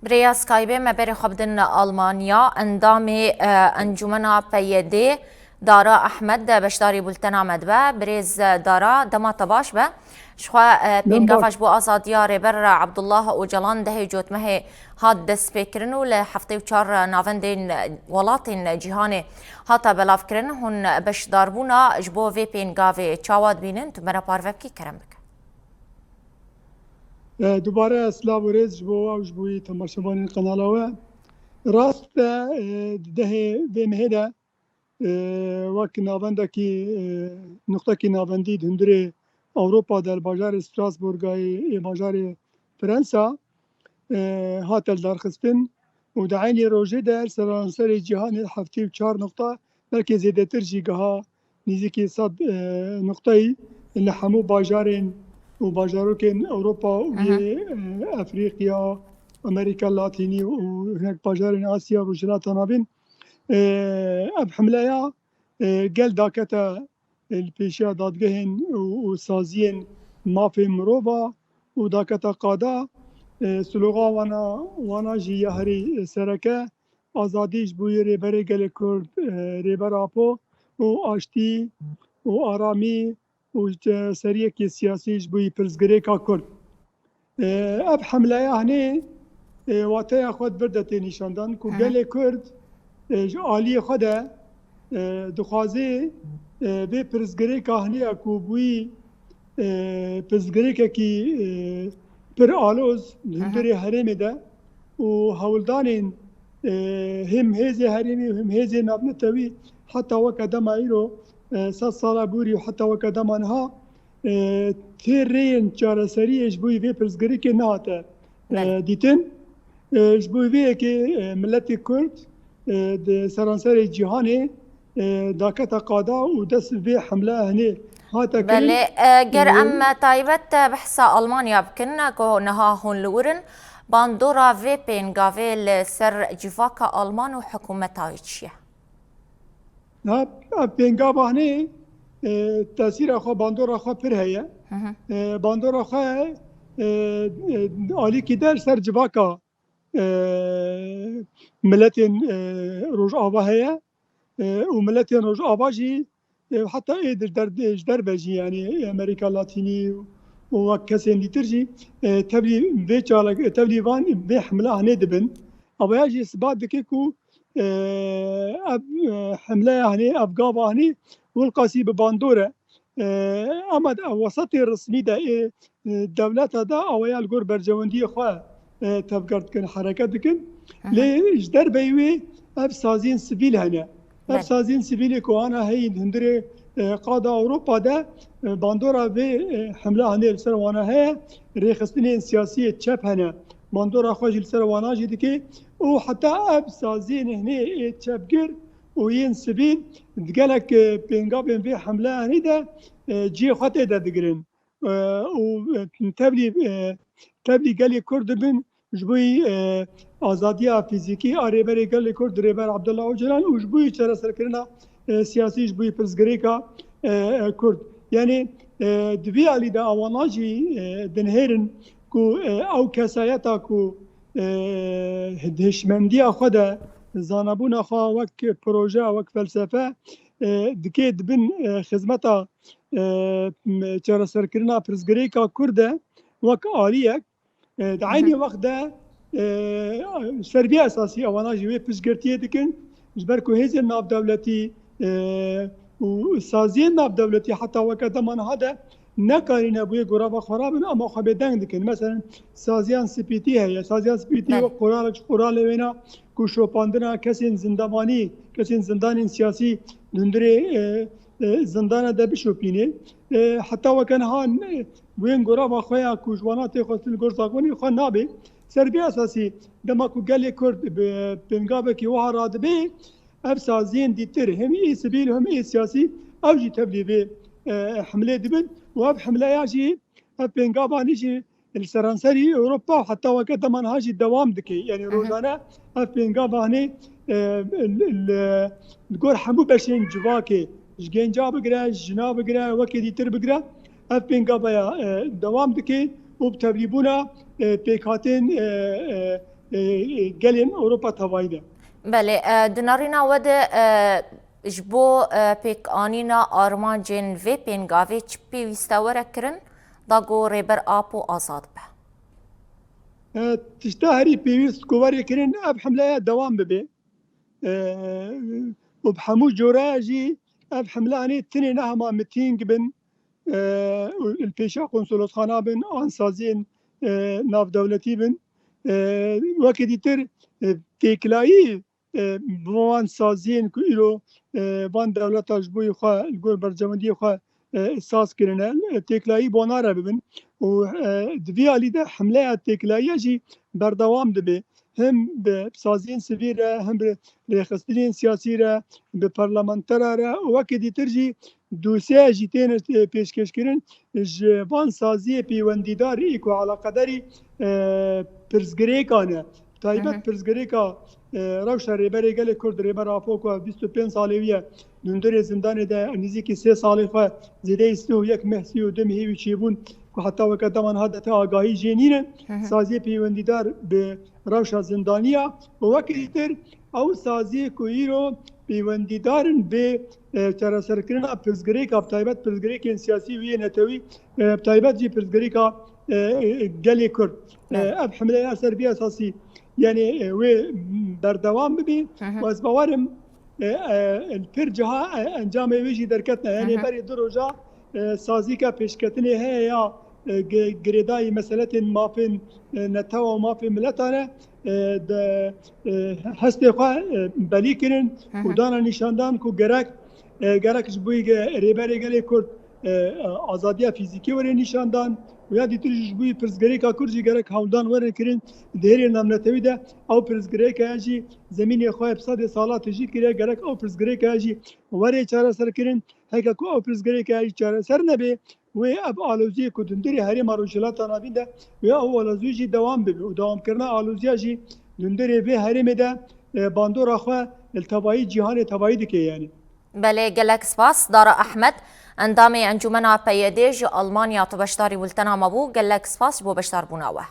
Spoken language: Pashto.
بریا سکایبه مبر خبدن آلمانیا اندامی انجمنا پیده دارا احمد بشداری بولتنا مدبه بریز دارا دما طباش به شخوا بینگافش بو آزادیا ریبر عبدالله اوجلان ده جوت مه هاد دست بکرنو لحفته و چار ناوندین ولاتین جهان هاتا بلاف کرن هن بشداربونا جبو وی بینگاوی چاواد بینن تو مرا پاروب کی کرم بک دوباره اسلام و ریز جبو و جبوی تماشاوان قنالاوه راست ده مهده وقت ناونده کی نقطه کی ناوندی دندره اوروپا در بازار استراسبورگای بازار فرانسا هاتل درخستن و دعینی روژه در سرانسر جهان هفته و 4 نقطه بلکه زیاده تر جیگه نزدیک 100 نقطه ای اللي همو بازارین و بازاروکن اوروپا و افریقیا امریکا لاتینی و هناك بازارین آسیا و جلات نابین اب حمله قال داكتا البيشا دادگهن و سازين مافي مروبا و داكتا قادا سلوغا وانا جي يهري سركه آزادیش بوی ریبر گل کرد ریبر آپو و آشتی و آرامی و سریع کی سیاسیش بوی پرزگری کا کرد اب حمله هنی واتای خود بردت نشاندن کو گل کرد عالی خود دخوازی به پرزگری کا هنی کو بوی پرزگری کی پر آلوز هندری حرم ده و هولدانین هم هزي هرمي وهم هزي نابنتوي حتى وكدم ايرو 100 سال بوري وحتى وكدم انها تيرين چارسري اجبوي في برزگري كي ناته ديتن اجبوي في كي ملتي كرد سرانسر جهاني داكتا قادا ودس في حمله هني هاتا بله گر اما تایبت بحثا ألمانيا بكنا كو نها هون لورن باندورا في بينغافي لسر جفاكا ألمان وحكومتها چیه؟ نه بينغافا هني تأثير أخو باندورا أخو پر هيا باندورا أخو آلي كدر سر جفاكا ملتين روج آبا هيا وملتين روج آبا جي حتى در بجي يعني أمريكا اللاتيني وكسين لترجي تبلي فان بحملة هني دبن أبا يجي إثبات دكيكو حملة هني أفقابا هني والقاسي بباندورة أما وسط الرسمي ده الدولة ده أويا الجور برجواندي خواه تفكرت كن حركات دكن ليش در بيوي أب سازين سبيل هنا أب سازين سبيل كوانا هي هندري قادة أوروبا ده باندورا في حملة هني السروانا هي ريخستنين سياسية تشاب هنا باندورا خوش السروانا جدكي وحتى أب سازين هني تشابجر وين سبيل دقالك بينقابين في حملة هني ده جي خطي ده دقرن وتبلي قالي كرد بن جبوي آزادية فيزيكي أريبري قالي كرد ريبر عبد الله وجلان وجبوي ترى سركرنا سياسي جبوي برزغريكا كرد يعني دبي علي دا أواناجي دنهيرن كو أو كسايتا كو هشمندية خدا زانبون خا وك بروجا وك فلسفة دكيد بن خدمتا ترى سركرنا برزغريكا كرد وك آليك دعيني وقت ده سربية أساسية أواناجي وي برزغرتية دكن جبركو هزي الناف دولتي وسازين ناف دولتي حتى وقت من هذا نكارين أبوي قرابة خرابن أما خبيدان دكن مثلا سازيان سبيتي هي سازيان سبيتي وقرال وينا كوشو باندنا كسين زنداني كسين زندان سياسي دندري زندان ده بشوبيني حتى وكان هان وين قرابة خويا كوجوانات خاصل قرصاقوني خو نابي سربية أساسي دما كو قالي كرد بمقابك يوهراد بي أب سازين ديتر هم إيه سبيل هم إيه سياسي أو جي تبلي بي حملة دبن وأب حملة ياجي أب بمقابة نيجي السرانسري أوروبا وحتى وقت من هاجي الدوام دكي يعني روزانا أب بمقابة هني القور حمو بشين جواكي جنجا بقرا جنا بقرا وكي ديتر بقرا أب بمقابة دوام دكي وبتبليبونا بيكاتين gelên Ewropa tevayî de. بله دنارینا ود جبو پیک آنینا آرمانجین و پینگاوی چ پیوسته وره کرن دا گو ریبر آپو آزاد به تشتا هەری پێویست کۆوەرێکردن ئەب حملەیە دەوام ببێ و هەموو جۆرەژی ئەب حملانێ تنێ نەهەما متینگ بن پێشا قۆنسۆلۆتخانە بن ئاسازیên ناودەولەتی بن وەکێ دیتر تێکلایی بۆوان سازیên ku îro van dewleta ji bo xwe li gor bercewendiyê xwe saz kirine têklayî bo nare bibin û di vî alî de hemleya têklayî jî berdewam dibe hem bi saziyên sivîl re hem bi rêxistinên siyasî re bi parlamentera re û wekê dîtir jî dosye jî têne pêşkêşkirin ji van saziyê pêwendîdar ê ku alaqederî pirsgirêkan e taybet pirsgirêka rewşa rêberê gelê Kurd rêber Afo ku 25 salê wî ye dunderê zindanê de nîzîkî 3 salê xwe zêdeyî 31 meh 32 mehê wî çêbûn ku heta weke deman hadete agahî jênîne saziyê pêwendîdar bi rewşa zindaniya û wekî dîtir ew saziyê ku îro pêwendîdarin bê çareserkirina pirsgirêka taybet pirsgirêkên siyasî wî yên netewî taybet jî pirsgirêka gelê Kurd ev hemleya ser vî esasî yani wê berdewam bibî û ez bawerim pir ciha encamê wê jî derketine yani berê du roja sazîka pêşketinê heye ya girêdayî meseletên mafên netew û mafên miletan e hestê xwe belî kirin û dana nîşandan ku gerek ji bo rêberê gelê Kurd azadiya fîzîkî were nîşandan û ya dîtir ji bo pirsgirêka Kurd jî gerek hewldan were kirin di herî namnetewî de ew pirsgirêka jî zemînê xwe bi sedê sala tijî kiriye gerek ew pirsgirêka jî were çareser kirin heke ku ew pirsgirêka jî çareser nebe wê ev aloziyê ku dunderê herêma Rojhilata Navîn de wê ew alozî jî dewam bibe û dewamkirina aloziya jî dunderê vê herêmê de bandora xwe li tevayî cîhanê tevayî dike yani. بله گلک سپاس دارا احمد اندام انجمن پیدێ ji Almanya tu beşdarî bultena me bû gelek spas ji bo beşdarbûna we.